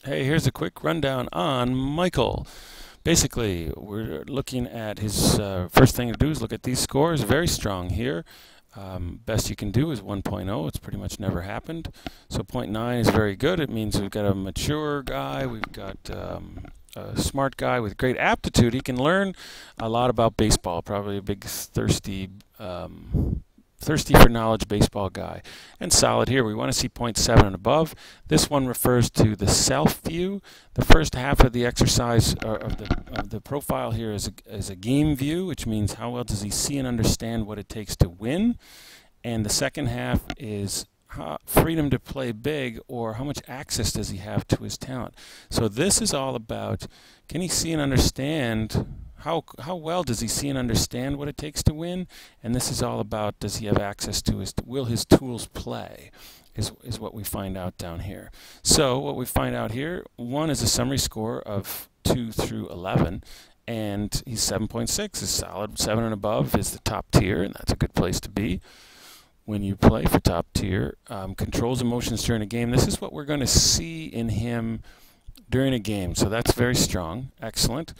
Hey, here's a quick rundown on Michael. Basically, we're looking at his first thing to do is look at these scores. Very strong here. Best you can do is 1.0. It's pretty much never happened. So 0.9 is very good. It means we've got a mature guy. We've got a smart guy with great aptitude. He can learn a lot about baseball. Probably a big thirsty for knowledge baseball guy. And solid here. We want to see 0.7 and above. This one refers to the self view. The first half of the exercise of the profile here is a game view, which means how well does he see and understand what it takes to win. And the second half is freedom to play big, or how much access does he have to his talent. So this is all about, can he see and understand how well does he see and understand what it takes to win? And this is all about, does he have access to will his tools play, is what we find out down here. So what we find out here, 1 is a summary score of 2 through 11, and he's 7.6 is solid. 7 and above is the top tier, and that's a good place to be when you play for top tier. Controls emotions during a game. This is what we're going to see in him during a game, so that's very strong. Excellent.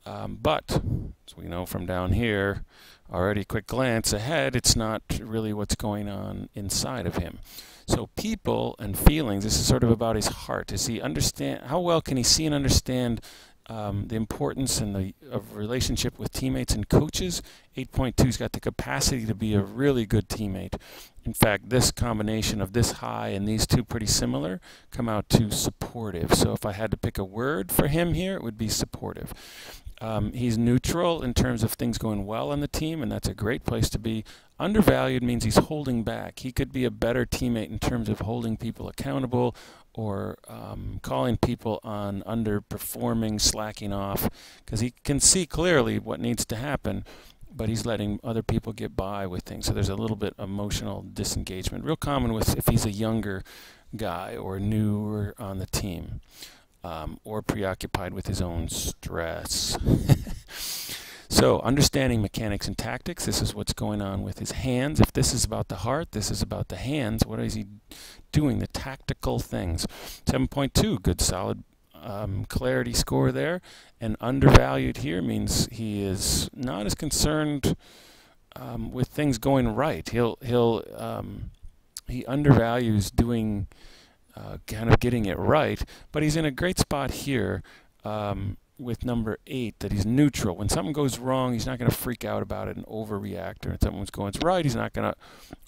But, as we know from down here, already quick glance ahead, it's not really what's going on inside of him. So people and feelings, this is sort of about his heart. Does he understand, how well can he see and understand the importance and of relationship with teammates and coaches? 8.2's got the capacity to be a really good teammate. In fact, this combination of this high and these two pretty similar come out to supportive. So if I had to pick a word for him here, it would be supportive. He's neutral in terms of things going well on the team, and that's a great place to be. Undervalued means he's holding back. He could be a better teammate in terms of holding people accountable, or calling people on underperforming, slacking off, because he can see clearly what needs to happen, but he's letting other people get by with things. So there's a little bit emotional disengagement. Real common with if he's a younger guy or newer on the team. Or preoccupied with his own stress. So understanding mechanics and tactics, this is what's going on with his hands. If this is about the heart, this is about the hands. What is he doing? The tactical things. 7.2, good solid clarity score there. And undervalued here means he is not as concerned with things going right. He undervalues doing kind of getting it right, but he's in a great spot here with number 8, that he's neutral. When something goes wrong, he's not going to freak out about it and overreact, or when something's going right, he's not going to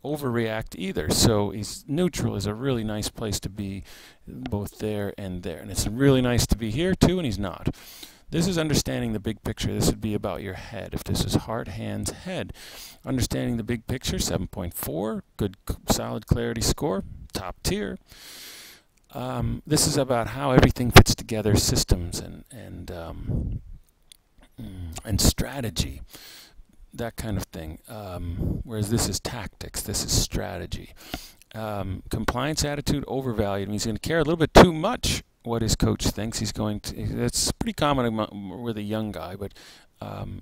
overreact either. So he's neutral is a really nice place to be, both there and there. And it's really nice to be here too, and he's not. This is understanding the big picture. This would be about your head. If this is heart, hands, head. Understanding the big picture, 7.4, good solid clarity score, top tier. This is about how everything fits together, systems and strategy, that kind of thing. Whereas this is tactics, this is strategy. Compliance attitude, overvalued, means he's going to care a little bit too much what his coach thinks. He's going to, that's pretty common with a young guy, but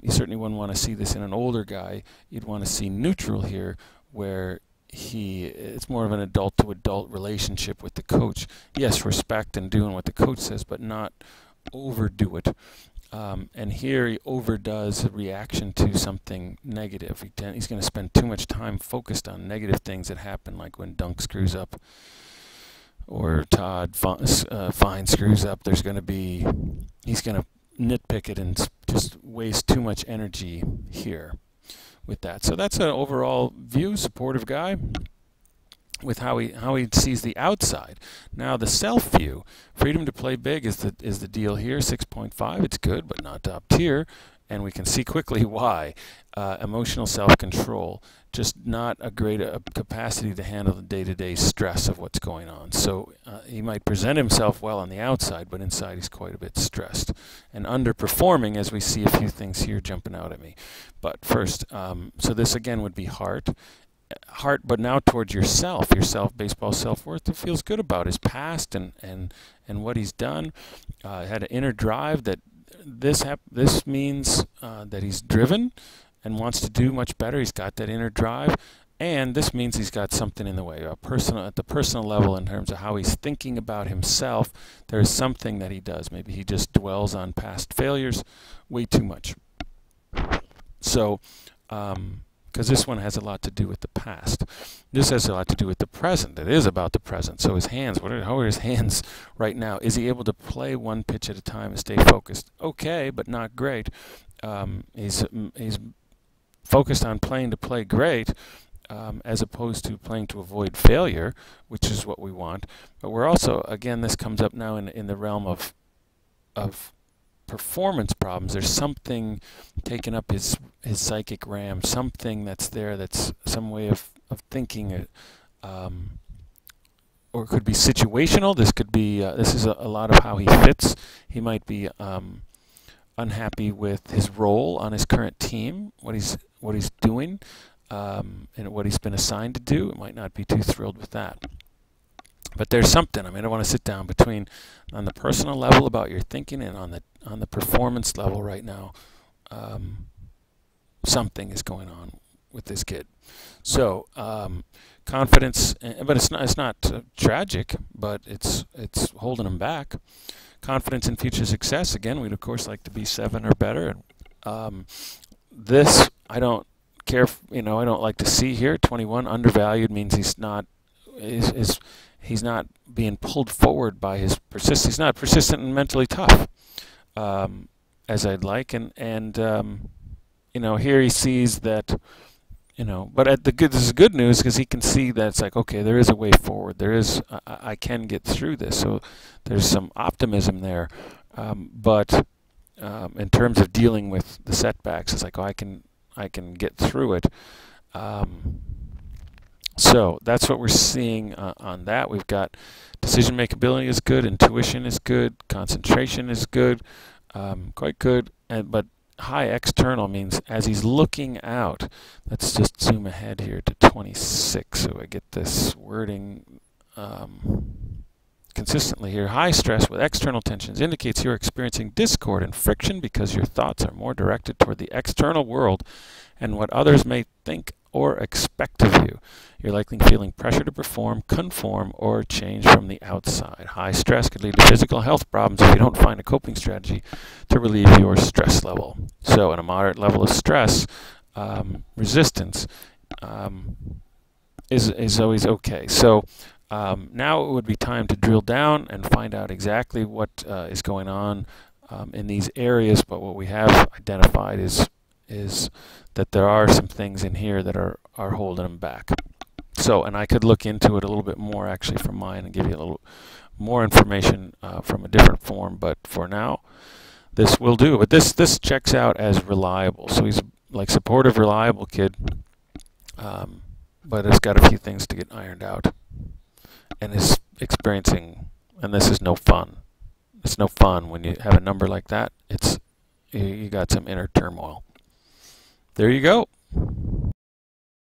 you certainly wouldn't want to see this in an older guy. You'd want to see neutral here, where it's more of an adult-to-adult relationship with the coach. Yes, respect and doing what the coach says, but not overdo it. And here he overdoes a reaction to something negative. He's going to spend too much time focused on negative things that happen, like when Dunk screws up or Todd Fine screws up. He's going to nitpick it and just waste too much energy here with that. So that's an overall view, supportive guy with how he sees the outside. Now the self view, freedom to play big is the deal here. 6.5, it's good but not top tier, and we can see quickly why. Emotional self-control, just not a great capacity to handle the day-to-day stress of what's going on. So he might present himself well on the outside, but inside he's quite a bit stressed and underperforming, as we see a few things here jumping out at me. But first, so this again would be heart, but now towards yourself, baseball self-worth. It feels good about his past and what he's done. Had an inner drive that this means that he's driven and wants to do much better. He's got that inner drive, And this means he's got something in the way, at the personal level, in terms of how he's thinking about himself. There's something that he does. Maybe he just dwells on past failures way too much. So, because this one has a lot to do with the past. This has a lot to do with the present. It is about the present. So his hands, how are his hands right now? Is he able to play one pitch at a time and stay focused? Okay, but not great. He's focused on playing to play great, as opposed to playing to avoid failure, which is what we want. But we're also, again, this comes up now in the realm of performance problems. There's something taking up his psychic RAM, something that's there, that's some way of thinking, or it could be situational. This could be, this is a lot of how he fits. He might be unhappy with his role on his current team, what he's doing, and what he's been assigned to do. It might not be too thrilled with that. But there's something. I mean, I want to sit down between on the personal level about your thinking and on the performance level right now. Something is going on with this kid. So confidence, but it's not tragic, but it's holding him back. Confidence in future success. Again, we'd of course like to be 7 or better. This I don't care. I don't like to see here. 21 undervalued means he's not he's not being pulled forward by his persistence. He's not persistent and mentally tough, as I'd like. And here he sees that, but this is good news, because he can see that it's like, okay, there is a way forward. There is, I can get through this. So there's some optimism there. But in terms of dealing with the setbacks, it's like, oh, I can get through it. So that's what we're seeing on that. We've got decision-making ability is good, intuition is good, concentration is good, quite good, but high external means as he's looking out. Let's just zoom ahead here to 26 so I get this wording consistently here. High stress with external tensions indicates you're experiencing discord and friction because your thoughts are more directed toward the external world and what others may think or expect of you. You're likely feeling pressure to perform, conform, or change from the outside. High stress could lead to physical health problems if you don't find a coping strategy to relieve your stress level. So in a moderate level of stress, resistance is always okay. So now it would be time to drill down and find out exactly what is going on in these areas. But what we have identified is that there are some things in here that are holding him back. So, and I could look into it a little bit more actually from mine and give you a little more information from a different form, but for now this will do. But this checks out as reliable. So he's like supportive, reliable kid, but has got a few things to get ironed out, and is experiencing, and this is no fun. It's no fun when you have a number like that. You got some inner turmoil. There you go.